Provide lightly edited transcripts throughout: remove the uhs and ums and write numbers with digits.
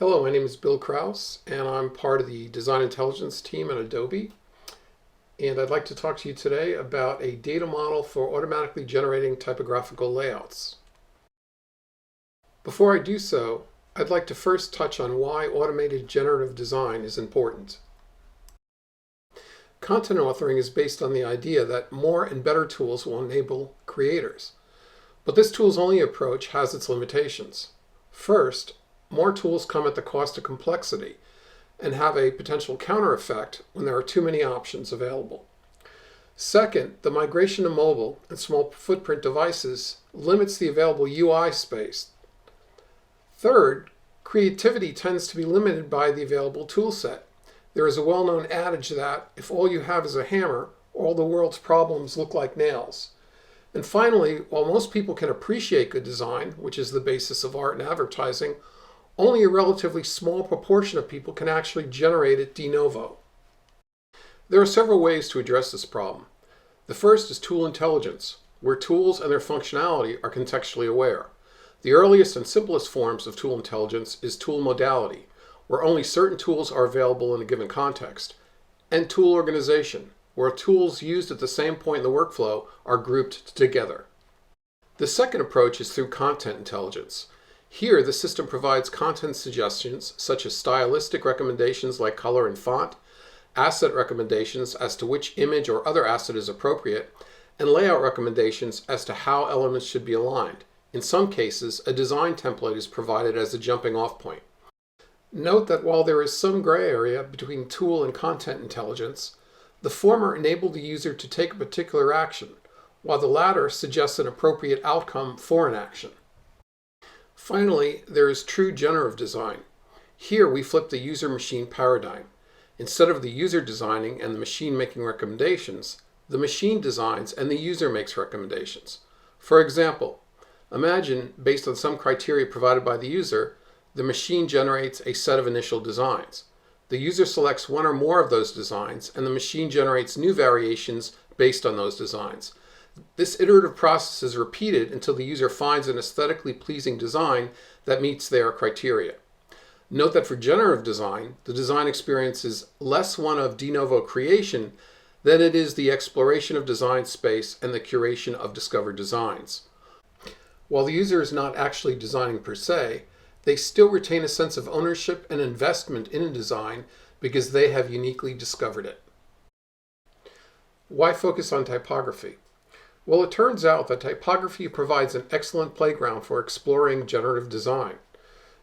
Hello, my name is Bill Kraus, and I'm part of the Design Intelligence team at Adobe. And I'd like to talk to you today about a data model for automatically generating typographical layouts. Before I do so, I'd like to first touch on why automated generative design is important. Content authoring is based on the idea that more and better tools will enable creators. But this tools-only approach has its limitations. First, more tools come at the cost of complexity and have a potential counter effect when there are too many options available. Second, the migration to mobile and small footprint devices limits the available UI space. Third, creativity tends to be limited by the available tool set. There is a well-known adage that if all you have is a hammer, all the world's problems look like nails. And finally, while most people can appreciate good design, which is the basis of art and advertising, only a relatively small proportion of people can actually generate it de novo. There are several ways to address this problem. The first is tool intelligence, where tools and their functionality are contextually aware. The earliest and simplest forms of tool intelligence is tool modality, where only certain tools are available in a given context, and tool organization, where tools used at the same point in the workflow are grouped together. The second approach is through content intelligence. Here, the system provides content suggestions such as stylistic recommendations like color and font, asset recommendations as to which image or other asset is appropriate, and layout recommendations as to how elements should be aligned. In some cases, a design template is provided as a jumping-off point. Note that while there is some gray area between tool and content intelligence, the former enables the user to take a particular action, while the latter suggests an appropriate outcome for an action. Finally, there is true generative design. Here we flip the user-machine paradigm. Instead of the user designing and the machine making recommendations, the machine designs and the user makes recommendations. For example, imagine, based on some criteria provided by the user, the machine generates a set of initial designs. The user selects one or more of those designs, and the machine generates new variations based on those designs. This iterative process is repeated until the user finds an aesthetically pleasing design that meets their criteria. Note that for generative design, the design experience is less one of de novo creation than it is the exploration of design space and the curation of discovered designs. While the user is not actually designing per se, they still retain a sense of ownership and investment in a design because they have uniquely discovered it. Why focus on typography? Well, it turns out that typography provides an excellent playground for exploring generative design.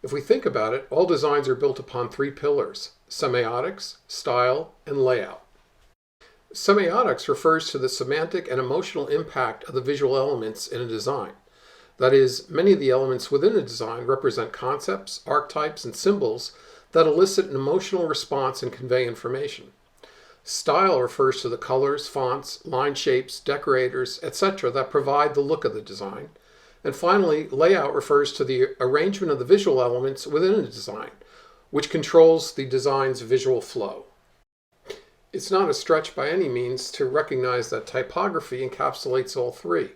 If we think about it, all designs are built upon three pillars: semiotics, style, and layout. Semiotics refers to the semantic and emotional impact of the visual elements in a design. That is, many of the elements within a design represent concepts, archetypes, and symbols that elicit an emotional response and convey information. Style refers to the colors, fonts, line shapes, decorators, etc. that provide the look of the design. And finally, layout refers to the arrangement of the visual elements within a design, which controls the design's visual flow. It's not a stretch by any means to recognize that typography encapsulates all three.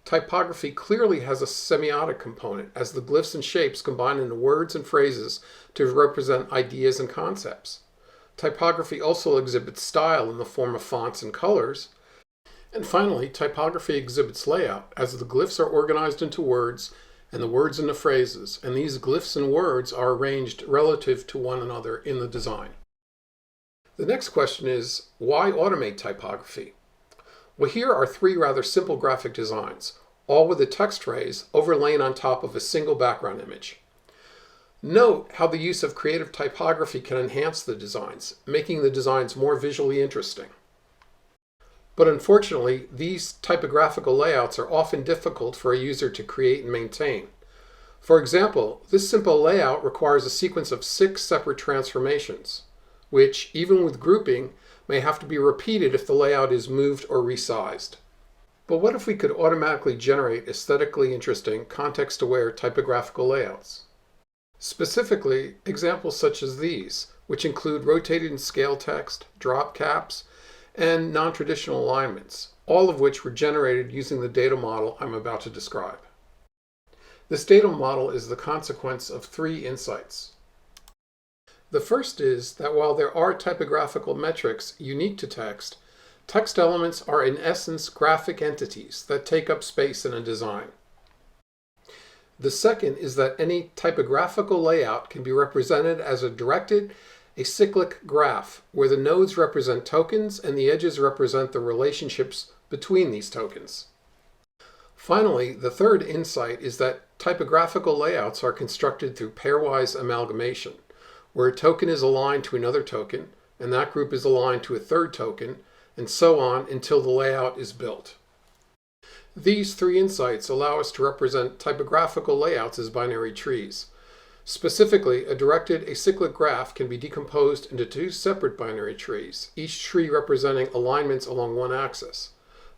Typography clearly has a semiotic component, as the glyphs and shapes combine into words and phrases to represent ideas and concepts. Typography also exhibits style in the form of fonts and colors. And finally, typography exhibits layout, as the glyphs are organized into words and the words into phrases, and these glyphs and words are arranged relative to one another in the design. The next question is, why automate typography? Well, here are three rather simple graphic designs, all with a text phrase overlain on top of a single background image. Note how the use of creative typography can enhance the designs, making the designs more visually interesting. But unfortunately, these typographical layouts are often difficult for a user to create and maintain. For example, this simple layout requires a sequence of 6 separate transformations, which, even with grouping, may have to be repeated if the layout is moved or resized. But what if we could automatically generate aesthetically interesting, context-aware typographical layouts? Specifically, examples such as these, which include rotated and scale text, drop caps, and non-traditional alignments, all of which were generated using the data model I'm about to describe. This data model is the consequence of 3 insights. The first is that while there are typographical metrics unique to text, text elements are in essence graphic entities that take up space in a design. The second is that any typographical layout can be represented as a directed acyclic graph, where the nodes represent tokens and the edges represent the relationships between these tokens. Finally, the third insight is that typographical layouts are constructed through pairwise amalgamation, where a token is aligned to another token, and that group is aligned to a third token, and so on until the layout is built. These three insights allow us to represent typographical layouts as binary trees. Specifically, a directed acyclic graph can be decomposed into two separate binary trees, each tree representing alignments along one axis.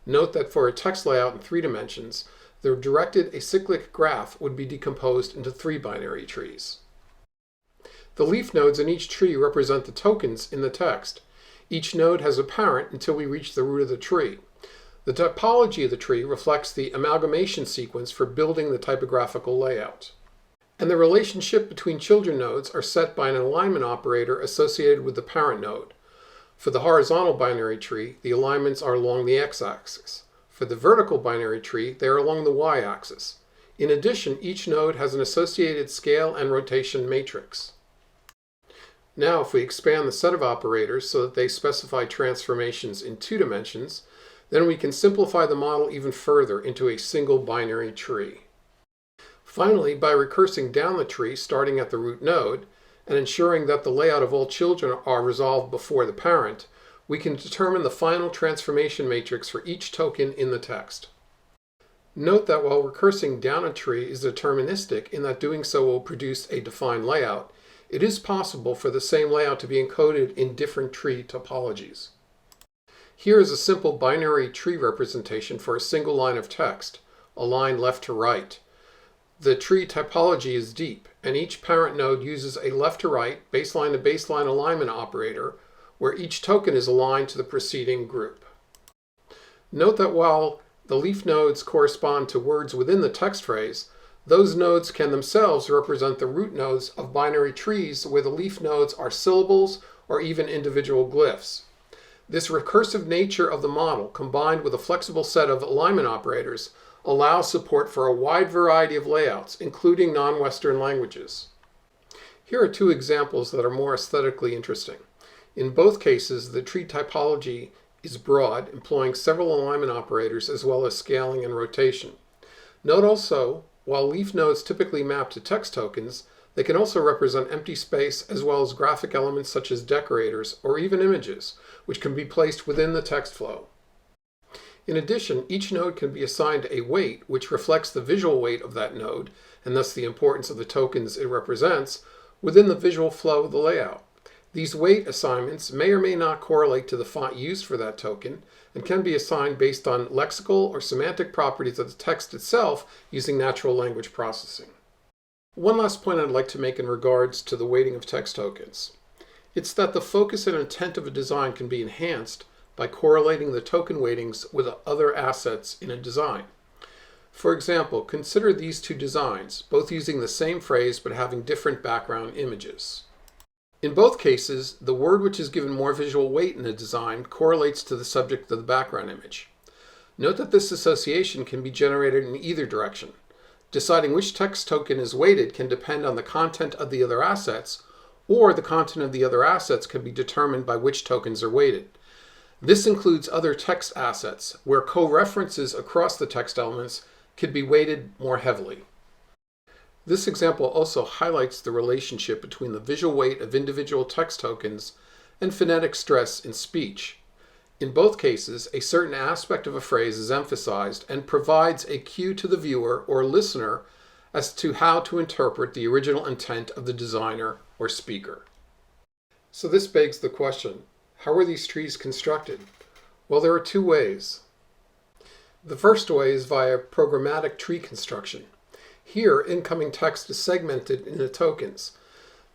Note that for a text layout in 3 dimensions, the directed acyclic graph would be decomposed into 3 binary trees. The leaf nodes in each tree represent the tokens in the text. Each node has a parent until we reach the root of the tree. The topology of the tree reflects the amalgamation sequence for building the typographical layout. And the relationship between children nodes are set by an alignment operator associated with the parent node. For the horizontal binary tree, the alignments are along the x-axis. For the vertical binary tree, they are along the y-axis. In addition, each node has an associated scale and rotation matrix. Now, if we expand the set of operators so that they specify transformations in 2 dimensions, then we can simplify the model even further into a single binary tree. Finally, by recursing down the tree starting at the root node, and ensuring that the layout of all children are resolved before the parent, we can determine the final transformation matrix for each token in the text. Note that while recursing down a tree is deterministic in that doing so will produce a defined layout, it is possible for the same layout to be encoded in different tree topologies. Here is a simple binary tree representation for a single line of text, a line left to right. The tree typology is deep, and each parent node uses a left to right, baseline to baseline alignment operator, where each token is aligned to the preceding group. Note that while the leaf nodes correspond to words within the text phrase, those nodes can themselves represent the root nodes of binary trees where the leaf nodes are syllables or even individual glyphs. This recursive nature of the model, combined with a flexible set of alignment operators, allows support for a wide variety of layouts, including non-Western languages. Here are 2 examples that are more aesthetically interesting. In both cases, the tree typology is broad, employing several alignment operators as well as scaling and rotation. Note also, while leaf nodes typically map to text tokens, they can also represent empty space as well as graphic elements such as decorators or even images, which can be placed within the text flow. In addition, each node can be assigned a weight which reflects the visual weight of that node, and thus the importance of the tokens it represents, within the visual flow of the layout. These weight assignments may or may not correlate to the font used for that token, and can be assigned based on lexical or semantic properties of the text itself using natural language processing. One last point I'd like to make in regards to the weighting of text tokens. It's that the focus and intent of a design can be enhanced by correlating the token weightings with other assets in a design. For example, consider these 2 designs, both using the same phrase but having different background images. In both cases, the word which is given more visual weight in a design correlates to the subject of the background image. Note that this association can be generated in either direction. Deciding which text token is weighted can depend on the content of the other assets, or the content of the other assets can be determined by which tokens are weighted. This includes other text assets, where co-references across the text elements could be weighted more heavily. This example also highlights the relationship between the visual weight of individual text tokens and phonetic stress in speech. In both cases, a certain aspect of a phrase is emphasized and provides a cue to the viewer or listener as to how to interpret the original intent of the designer or speaker. So this begs the question, how are these trees constructed? Well, there are 2 ways. The first way is via programmatic tree construction. Here, incoming text is segmented into tokens.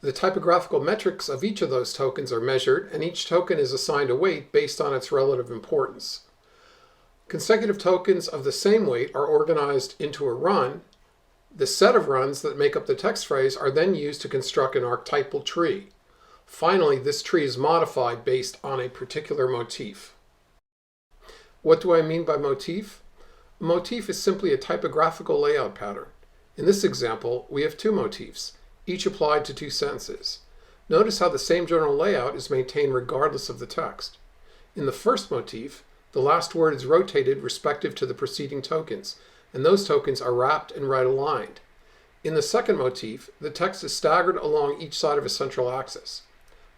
The typographical metrics of each of those tokens are measured, and each token is assigned a weight based on its relative importance. Consecutive tokens of the same weight are organized into a run. The set of runs that make up the text phrase are then used to construct an archetypal tree. Finally, this tree is modified based on a particular motif. What do I mean by motif? A motif is simply a typographical layout pattern. In this example, we have two motifs, each applied to two sentences. Notice how the same general layout is maintained regardless of the text. In the first motif, the last word is rotated respective to the preceding tokens, and those tokens are wrapped and right aligned. In the second motif, the text is staggered along each side of a central axis.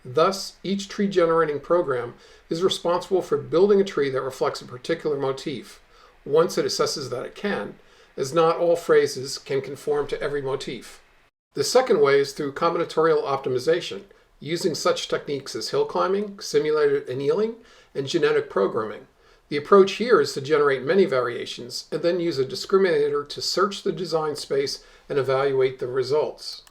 Thus, each tree generating program is responsible for building a tree that reflects a particular motif, once it assesses that it can, as not all phrases can conform to every motif. The second way is through combinatorial optimization, using such techniques as hill climbing, simulated annealing, and genetic programming. The approach here is to generate many variations and then use a discriminator to search the design space and evaluate the results.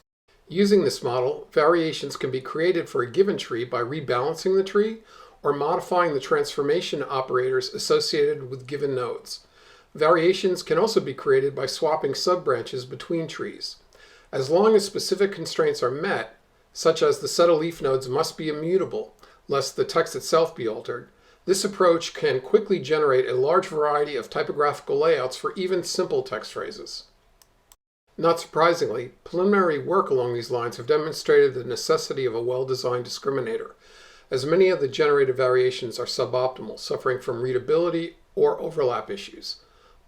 Using this model, variations can be created for a given tree by rebalancing the tree or modifying the transformation operators associated with given nodes. Variations can also be created by swapping subbranches between trees. As long as specific constraints are met, such as the set of leaf nodes must be immutable, lest the text itself be altered, this approach can quickly generate a large variety of typographical layouts for even simple text phrases. Not surprisingly, preliminary work along these lines have demonstrated the necessity of a well-designed discriminator, as many of the generated variations are suboptimal, suffering from readability or overlap issues.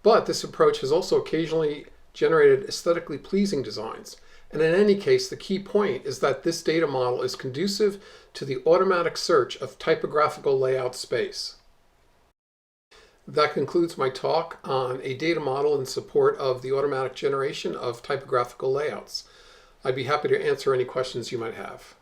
But this approach has also occasionally generated aesthetically pleasing designs, and in any case, the key point is that this data model is conducive to the automatic search of typographical layout space. That concludes my talk on a data model in support of the automatic generation of typographical layouts. I'd be happy to answer any questions you might have.